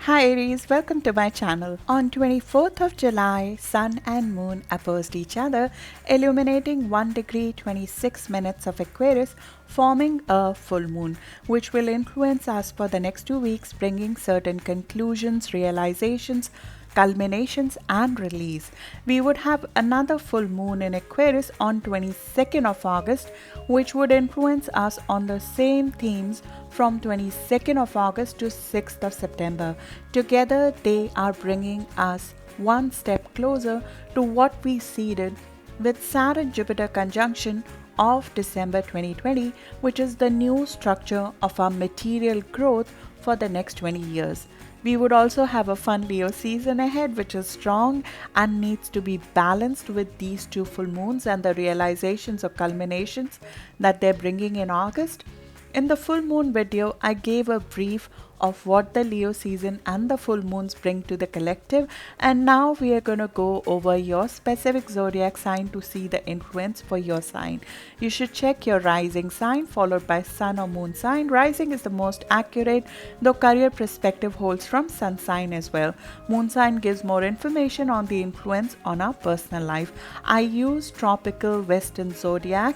Hi Aries, welcome to my channel. On 24th of July, Sun and Moon opposed each other, illuminating 1 degree 26 minutes of Aquarius, forming a full moon, which will influence us for the next 2 weeks, bringing certain conclusions, realizations, culminations and release. We would have another full moon in Aquarius on 22nd of August, which would influence us on the same themes from 22nd of August to 6th of September. Together, they are bringing us one step closer to what we seeded with Saturn Jupiter conjunction of December 2020, which is the new structure of our material growth for the next 20 years. We would also have a fun Leo season ahead, which is strong and needs to be balanced with these two full moons and the realizations or culminations that they're bringing in August. In the full moon video, I gave a brief of what the Leo season and the full moons bring to the collective, and now we are going to go over your specific zodiac sign to see the influence for your sign. You should check your rising sign followed by sun or moon sign. Rising is the most accurate, though career perspective holds from sun sign as well. Moon sign gives more information on the influence on our personal life. I use tropical Western zodiac.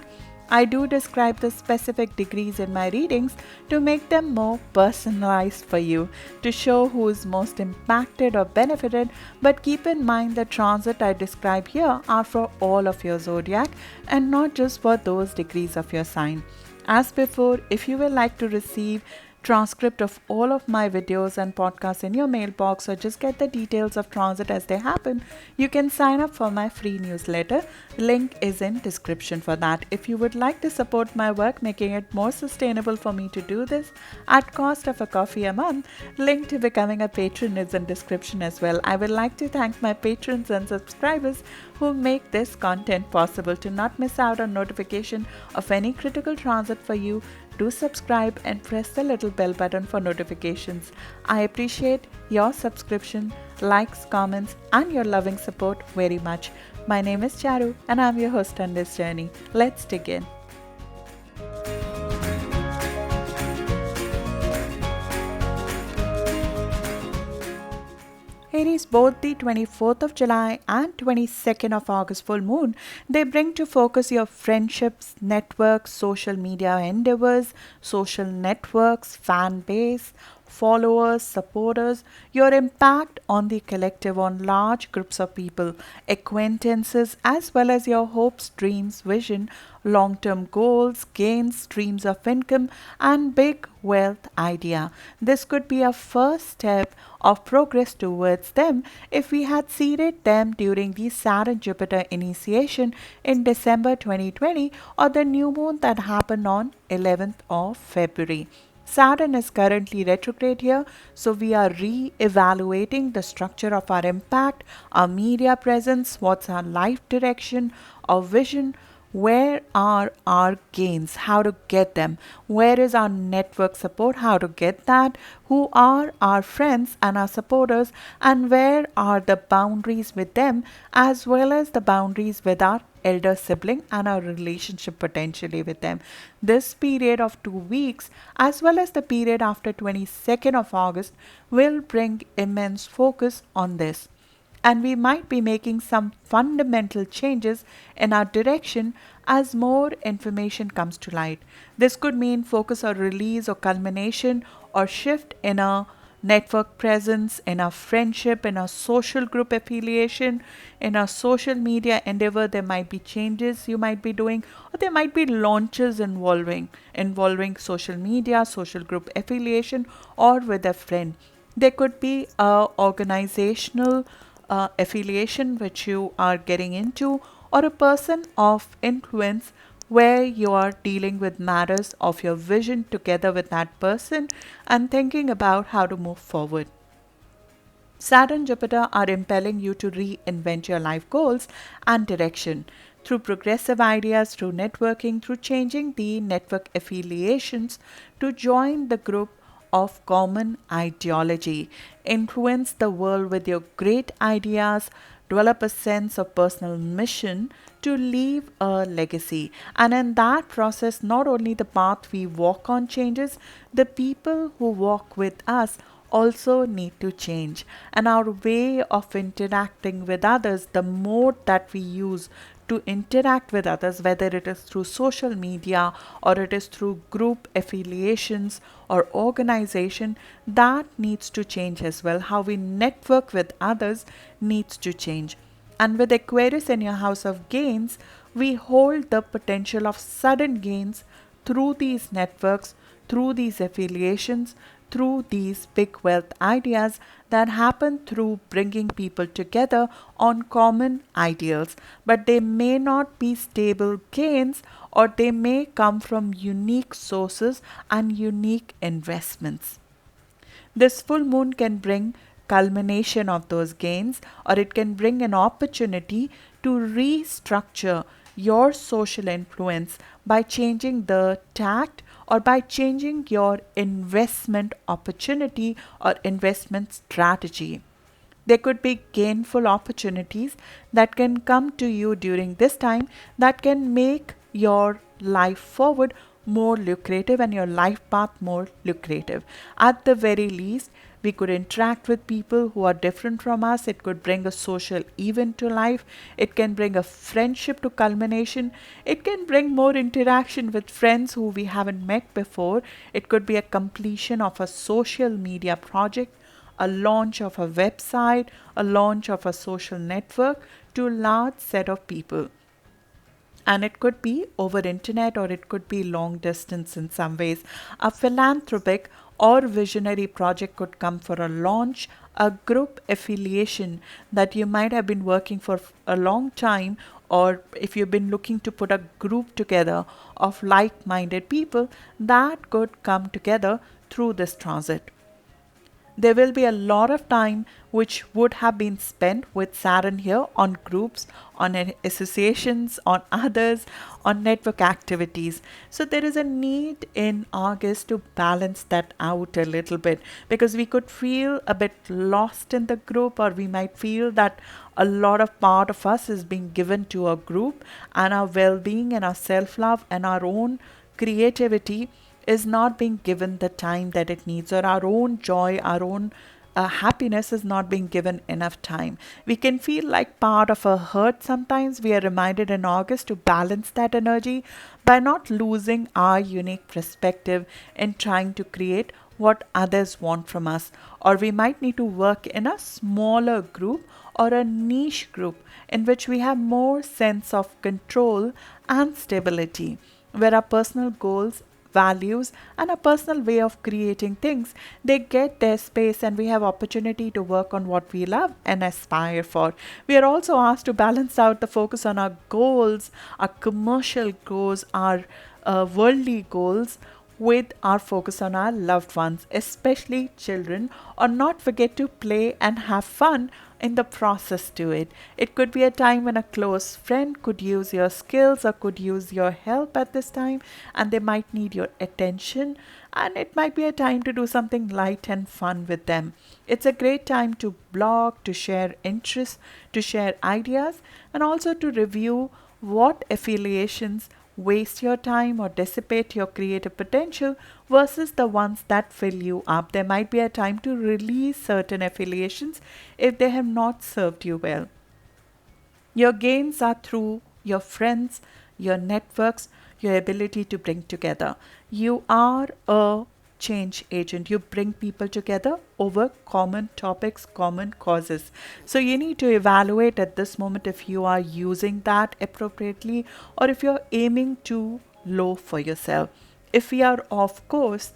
I do describe the specific degrees in my readings to make them more personalized for you, to show who is most impacted or benefited, but keep in mind the transit I describe here are for all of your zodiac and not just for those degrees of your sign. As before, if you would like to receive transcript of all of my videos and podcasts in your mailbox or just get the details of transit as they happen, you can sign up for my free newsletter. Link is in description for that. If you would like to support my work, making it more sustainable for me to do this at cost of a coffee a month, link to becoming a patron is in description as well. I would like to thank my patrons and subscribers who make this content possible. To not miss out on notification of any critical transit for you, do subscribe and press the little bell button for notifications. I appreciate your subscription, likes, comments, and your loving support very much. My name is Charu and I'm your host on this journey. Let's dig in. Aries, both the 24th of July and 22nd of August full moon, they bring to focus your friendships, networks, social media endeavors, social networks, fan base, followers, supporters, your impact on the collective, on large groups of people, acquaintances, as well as your hopes, dreams, vision, long-term goals, gains, streams of income, and big wealth idea. This could be a first step of progress towards them if we had seeded them during the Saturn Jupiter initiation in December 2020 or the new moon that happened on 11th of February. Saturn is currently retrograde here, so we are re-evaluating the structure of our impact, our media presence, what's our life direction, our vision, where are our gains, how to get them, where is our network support, how to get that, who are our friends and our supporters, and where are the boundaries with them as well as the boundaries with our elder sibling and our relationship potentially with them. This period of 2 weeks as well as the period after 22nd of August will bring immense focus on this. And we might be making some fundamental changes in our direction as more information comes to light. This could mean focus or release or culmination or shift in our network presence, in our friendship, in our social group affiliation, in our social media endeavor. There might be changes you might be doing, or there might be launches involving social media, social group affiliation, or with a friend. There could be a organizational affiliation which you are getting into, or a person of influence where you are dealing with matters of your vision together with that person and thinking about how to move forward. Saturn Jupiter are impelling you to reinvent your life goals and direction through progressive ideas, through networking, through changing the network affiliations to join the group of common ideology, influence the world with your great ideas, develop a sense of personal mission to leave a legacy. And in that process, not only the path we walk on changes, the people who walk with us also need to change. And our way of interacting with others, the mode that we use to interact with others, whether it is through social media or it is through group affiliations or organization, that needs to change as well. How we network with others needs to change. And with Aquarius in your house of gains, we hold the potential of sudden gains through these networks, through these affiliations, through these big wealth ideas that happen through bringing people together on common ideals. But they may not be stable gains, or they may come from unique sources and unique investments. This full moon can bring culmination of those gains, or it can bring an opportunity to restructure your social influence by changing the tact or by changing your investment opportunity or investment strategy. There could be gainful opportunities that can come to you during this time that can make your life forward more lucrative and your life path more lucrative. At the very least, we could interact with people who are different from us. It could bring a social event to life. It can bring a friendship to culmination. It can bring more interaction with friends who we haven't met before. It could be a completion of a social media project, a launch of a website, a launch of a social network to a large set of people. And it could be over internet, or it could be long distance in some ways. A philanthropic or visionary project could come for a launch, a group affiliation that you might have been working for a long time, or if you've been looking to put a group together of like-minded people, that could come together through this transit. There will be a lot of time which would have been spent with Saturn here on groups, on associations, on others, on network activities. So there is a need in August to balance that out a little bit, because we could feel a bit lost in the group, or we might feel that a lot of part of us is being given to a group, and our well-being and our self-love and our own creativity is not being given the time that it needs, or our own joy, our own happiness is not being given enough time. We can feel like part of a hurt sometimes. We are reminded in August to balance that energy by not losing our unique perspective in trying to create what others want from us. Or we might need to work in a smaller group or a niche group in which we have more sense of control and stability, where our personal goals, values, and a personal way of creating things, they get their space, and we have opportunity to work on what we love and aspire for. We are also asked to balance out the focus on our goals, our commercial goals, our worldly goals, with our focus on our loved ones, especially children, or not forget to play and have fun in the process to it. It could be a time when a close friend could use your skills or could use your help at this time, and they might need your attention, and it might be a time to do something light and fun with them. It's a great time to blog, to share interests, to share ideas, and also to review what affiliations waste your time or dissipate your creative potential versus the ones that fill you up. There might be a time to release certain affiliations if they have not served you well. Your gains are through your friends, your networks, your ability to bring together. You are a change agent. You bring people together over common topics, common causes. So you need to evaluate at this moment if you are using that appropriately, or if you're aiming too low for yourself. If we are off course,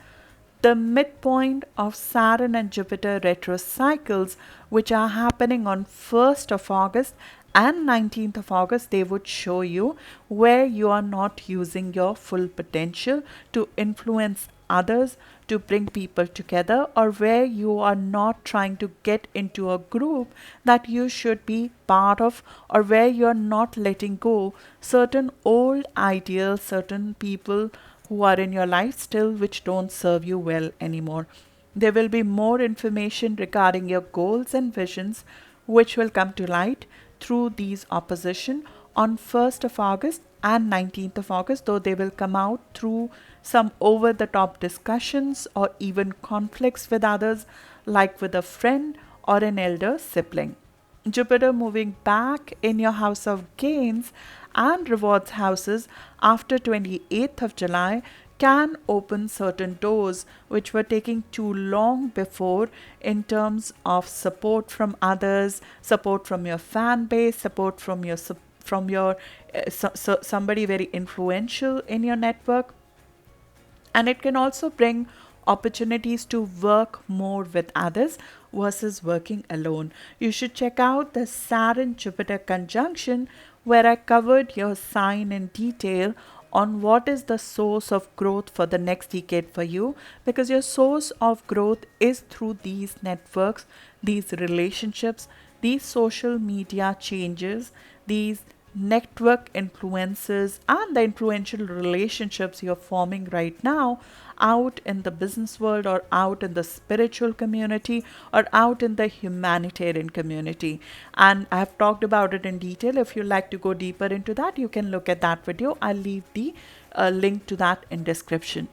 the midpoint of Saturn and Jupiter retro cycles, which are happening on 1st of August and 19th of August, they would show you where you are not using your full potential to influence others, to bring people together, or where you are not trying to get into a group that you should be part of, or where you are not letting go certain old ideals, certain people who are in your life still which don't serve you well anymore. There will be more information regarding your goals and visions which will come to light through these opposition on 1st of August and 19th of August, though they will come out through some over the top discussions or even conflicts with others, like with a friend or an elder sibling. Jupiter moving back in your house of gains and rewards houses after 28th of July can open certain doors which were taking too long before in terms of support from others, support from your fan base, support from your somebody very influential in your network. And it can also bring opportunities to work more with others versus working alone. You should check out the Saturn Jupiter conjunction, where I covered your sign in detail on what is the source of growth for the next decade for you, because your source of growth is through these networks, these relationships, these social media changes, these network influences, and the influential relationships you're forming right now out in the business world or out in the spiritual community or out in the humanitarian community. And I've talked about it in detail. If you'd like to go deeper into that, you can look at that video. I'll leave the link to that in description.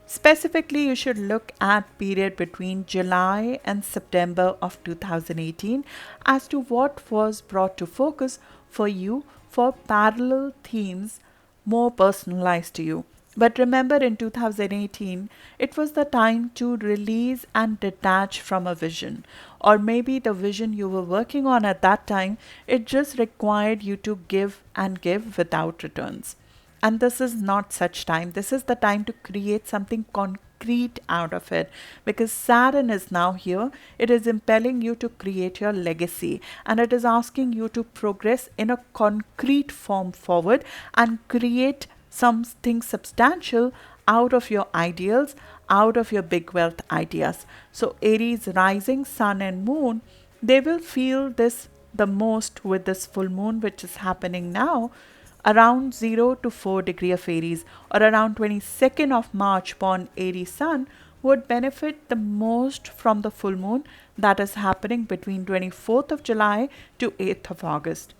Specifically, you should look at period between July and September of 2018 as to what was brought to focus for you for parallel themes more personalized to you. But remember, in 2018, it was the time to release and detach from a vision. Or maybe the vision you were working on at that time, it just required you to give and give without returns. And this is not such time. This is the time to create something concrete out of it, because Saturn is now here. It is impelling you to create your legacy, and it is asking you to progress in a concrete form forward and create something substantial out of your ideals, out of your big wealth ideas. So Aries rising, sun and moon, they will feel this the most with this full moon which is happening now around 0 to 4 degree of Aries, or around 22nd of March born Aries sun would benefit the most from the full moon that is happening between 24th of July to 8th of August.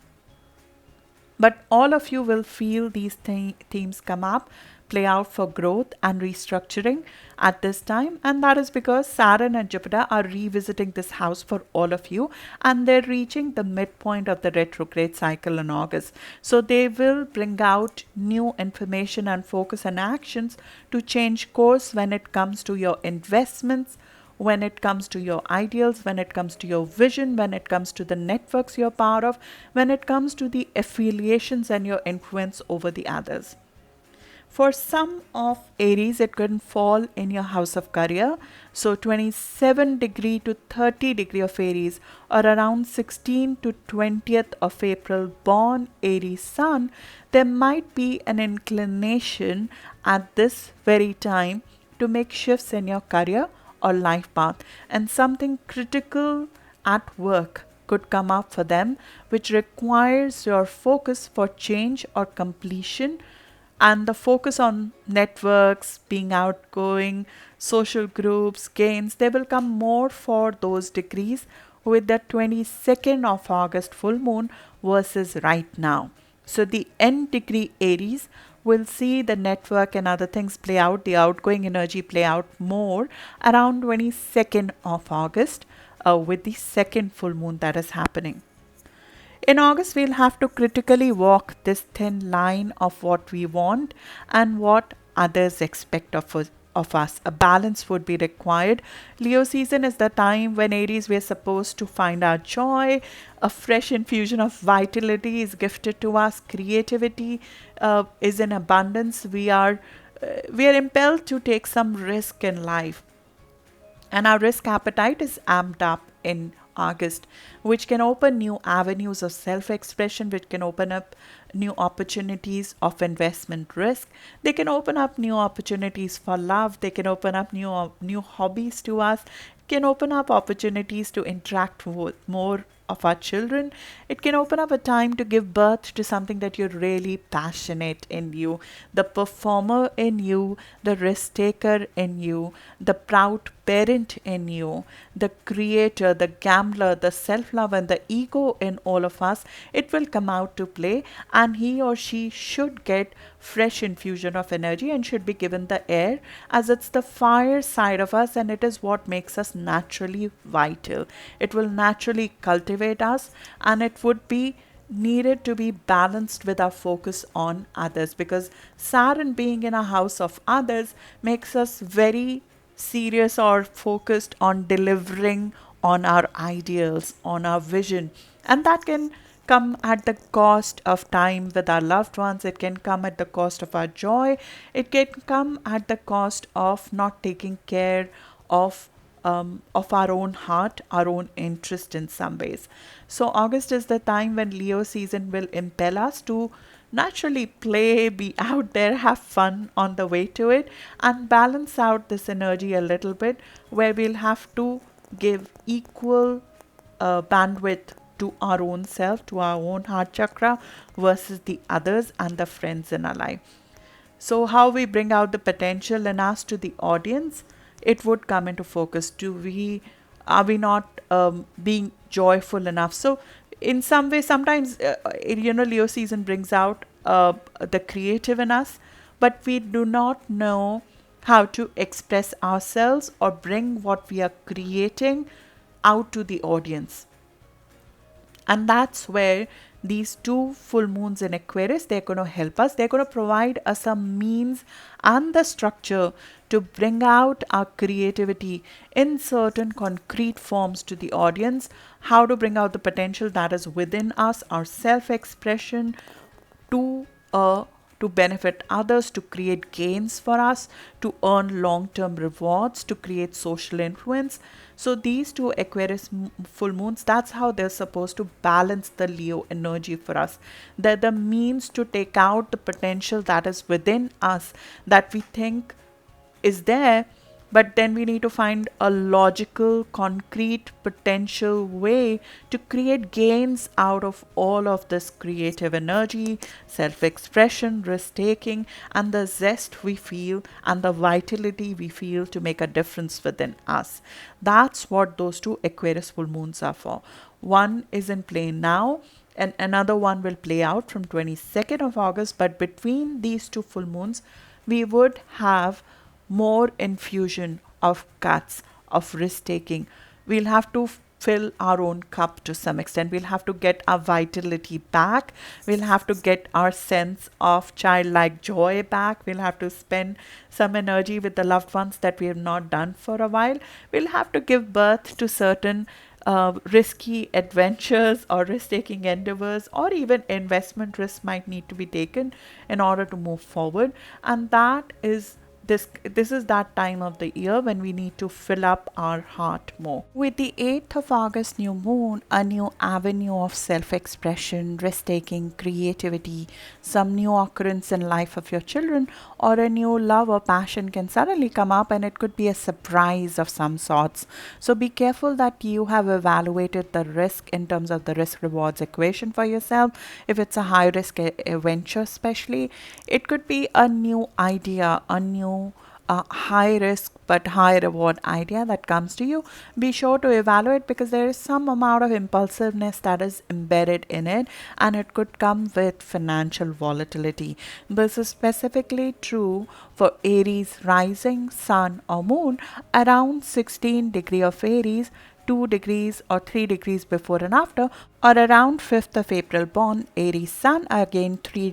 But all of you will feel these themes come up, play out for growth and restructuring at this time. And that is because Saturn and Jupiter are revisiting this house for all of you, and they're reaching the midpoint of the retrograde cycle in August. So they will bring out new information and focus and actions to change course when it comes to your investments, when it comes to your ideals, when it comes to your vision, when it comes to the networks you're part of, when it comes to the affiliations and your influence over the others. For some of Aries, it can fall in your house of career. So 27 degree to 30 degree of Aries, or around 16 to 20th of April born Aries sun, there might be an inclination at this very time to make shifts in your career or life path, and something critical at work could come up for them, which requires your focus for change or completion. And the focus on networks, being outgoing, social groups, gains, they will come more for those degrees with the 22nd of August full moon versus right now. So the end degree Aries will see the network and other things play out, the outgoing energy play out more around 22nd of August with the second full moon that is happening. In August, we'll have to critically walk this thin line of what we want and what others expect of us. A balance would be required. Leo season is the time when Aries, we're supposed to find our joy. A fresh infusion of vitality is gifted to us. Creativity is in abundance. We are impelled to take some risk in life, and our risk appetite is amped up in August, which can open new avenues of self-expression, which can open up new opportunities of investment risk. They can open up new opportunities for love. They can open up new hobbies to us. It can open up opportunities to interact with more of our children. It can open up a time to give birth to something that you're really passionate in you, the performer in you, the risk taker in you, the proud parent in you, the creator, the gambler, the self-love and the ego in all of us. It will come out to play, and he or she should get fresh infusion of energy and should be given the air, as it's the fire side of us and it is what makes us naturally vital. It will naturally cultivate us, and it would be needed to be balanced with our focus on others, because Saturn being in a house of others makes us very serious or focused on delivering on our ideals, on our vision. And that can come at the cost of time with our loved ones. It can come at the cost of our joy. It can come at the cost of not taking care of our own heart, our own interest in some ways. So August is the time when Leo season will impel us to naturally play, be out there, have fun on the way to it, and balance out this energy a little bit, where we'll have to give equal bandwidth to our own self, to our own heart chakra versus the others and the friends in our life. So, how we bring out the potential in us to the audience, it would come into focus. Are we not being joyful enough? So, in some way, sometimes Leo season brings out the creative in us, but we do not know how to express ourselves or bring what we are creating out to the audience. And that's where these two full moons in Aquarius, they're going to help us. They're going to provide us some means and the structure to bring out our creativity in certain concrete forms to the audience, how to bring out the potential that is within us, our self-expression, to to benefit others, to create gains for us, to earn long-term rewards, to create social influence. So these two Aquarius full moons, that's how they're supposed to balance the Leo energy for us. They're the means to take out the potential that is within us, that we think is there, but then we need to find a logical, concrete, potential way to create gains out of all of this creative energy, self-expression, risk-taking, and the zest we feel and the vitality we feel to make a difference within us. That's what those two Aquarius full moons are for. One is in play now, and another one will play out from 22nd of August. But between these two full moons, we would have more infusion of guts, of risk taking. We'll have to fill our own cup to some extent. We'll have to get our vitality back. We'll have to get our sense of childlike joy back. We'll have to spend some energy with the loved ones that we have not done for a while. We'll have to give birth to certain risky adventures or risk-taking endeavors, or even investment risks might need to be taken in order to move forward. And that is this is that time of the year when we need to fill up our heart more. With the 8th of August new moon, a new avenue of self-expression, risk-taking, creativity, some new occurrence in life of your children, or a new love or passion can suddenly come up, and it could be a surprise of some sorts. So be careful that you have evaluated the risk in terms of the risk rewards equation for yourself. If it's a high risk venture especially, it could be a new idea, a new high risk but high reward idea that comes to you. Be sure to evaluate, because there is some amount of impulsiveness that is embedded in it, and it could come with financial volatility. This is specifically true for Aries rising, sun or moon around 16 degree of Aries, 2 degrees or 3 degrees before and after, or around 5th of April born Aries sun, again 3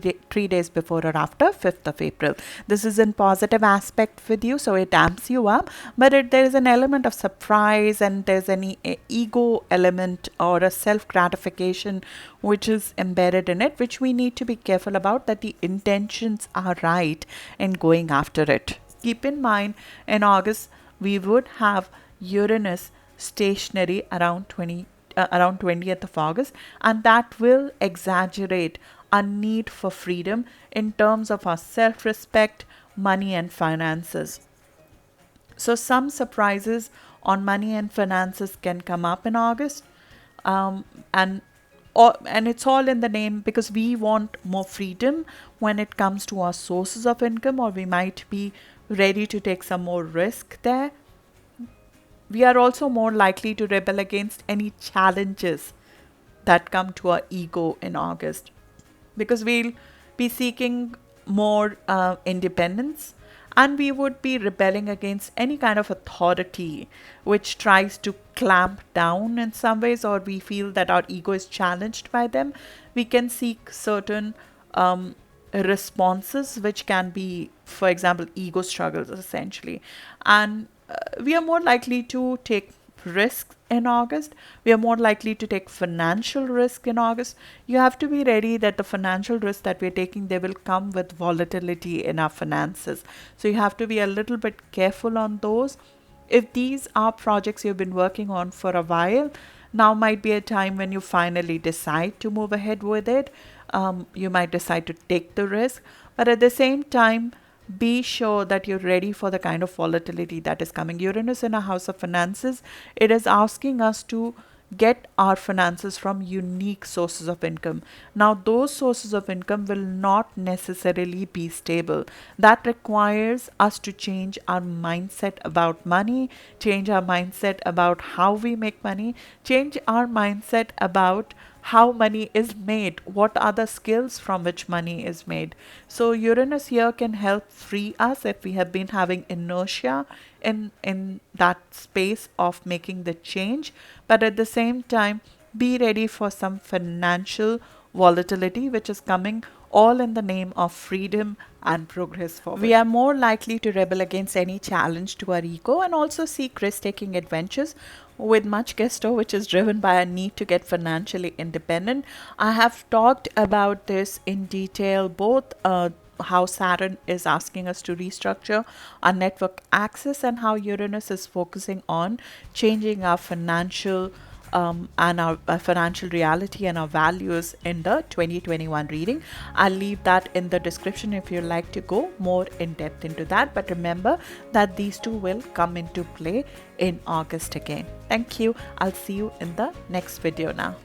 days before or after 5th of April. This is in positive aspect with you, so it amps you up, but there is an element of surprise, and there's any ego element or a self-gratification which is embedded in it, which we need to be careful about, that the intentions are right in going after it. Keep in mind, in August we would have Uranus stationary around 20th of August, and that will exaggerate our need for freedom in terms of our self-respect, money and finances. So some surprises on money and finances can come up in August, and it's all in the name, because we want more freedom when it comes to our sources of income, or we might be ready to take some more risk there. We are also more likely to rebel against any challenges that come to our ego in August, because we'll be seeking more independence, and we would be rebelling against any kind of authority which tries to clamp down in some ways, or we feel that our ego is challenged by them. We can seek certain responses, which can be, for example, ego struggles essentially. And we are more likely to take risks in August. We are more likely to take financial risk in August. You have to be ready that the financial risk that we're taking, they will come with volatility in our finances. So you have to be a little bit careful on those. If these are projects you've been working on for a while, now might be a time when you finally decide to move ahead with it. You might decide to take the risk, but at the same time, be sure that you're ready for the kind of volatility that is coming. Uranus in a house of finances, it is asking us to get our finances from unique sources of income. Now, those sources of income will not necessarily be stable. That requires us to change our mindset about money, change our mindset about how we make money, change our mindset about how money is made, what are the skills from which money is made. So Uranus here can help free us if we have been having inertia in that space of making the change, but at the same time be ready for some financial volatility which is coming, all in the name of freedom and progress forward. We are more likely to rebel against any challenge to our ego and also seek risk-taking adventures with much gusto, which is driven by a need to get financially independent. I have talked about this in detail, both how Saturn is asking us to restructure our network access and how Uranus is focusing on changing our financial and our financial reality and our values in the 2021 reading. I'll leave that in the description if you'd like to go more in depth into that. But remember that these two will come into play in August again. Thank you. I'll see you in the next video now.